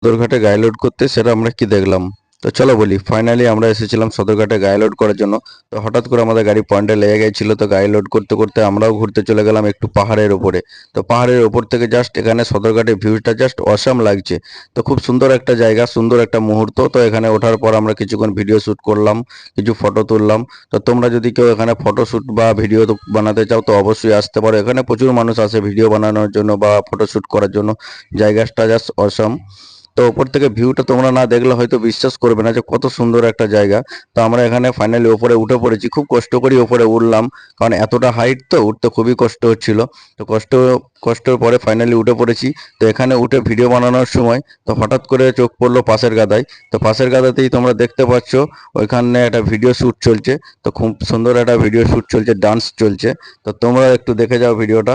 সদরঘাটে গায়ে লোড করতে, সেটা আমরা কি দেখলাম। তো চলো বলি, ফাইনালি আমরা এসেছিলাম সদরঘাটে গায়ে লোড করার জন্য। তো হঠাৎ করে আমাদের গাড়ি পয়েন্টে লেগে গেছিল, তো গায়ে লোড করতে করতে আমরাও ঘুরতে চলে গেলাম একটু পাহাড়ের ওপরে। তো পাহাড়ের ওপর থেকে জাস্ট এখানে সদরঘাটের ভিউটা জাস্ট অসাম লাগছে। তো খুব সুন্দর একটা জায়গা, সুন্দর একটা মুহূর্ত। তো এখানে ওঠার পর আমরা কিছুক্ষণ ভিডিও শ্যুট করলাম, কিছু ফটো তুললাম। তো তোমরা যদি কেউ এখানে ফটো শ্যুট বা ভিডিও বানাতে চাও তো অবশ্যই আসতে পারো। এখানে প্রচুর মানুষ আসে ভিডিও বানানোর জন্য বা ফটো শ্যুট করার জন্য। জায়গাটা জাস্ট অসাম। তো ওপর থেকে ভিউটা তোমরা না দেখলে হয়তো বিশ্বাস করবে না যে কত সুন্দর একটা জায়গা। তো আমরা এখানে ফাইনালি ওপরে উঠে পড়েছি, খুব কষ্ট করে ওপরে উঠলাম, কারণ এতটা হাইট তো উঠতে খুবই কষ্ট হচ্ছিল। তো কষ্টের পরে ফাইনালি উঠে পড়েছি। তো এখানে উঠে ভিডিও বানানোর সময় তো হঠাৎ করে চোখ পড়লো পাশের গাদায়। তো পাশের গাদাতেই তোমরা দেখতে পাচ্ছ ওইখানে একটা ভিডিও শ্যুট চলছে। তো খুব সুন্দর একটা ভিডিও শ্যুট চলছে, ডান্স চলছে। তো তোমরা একটু দেখে যাও ভিডিওটা।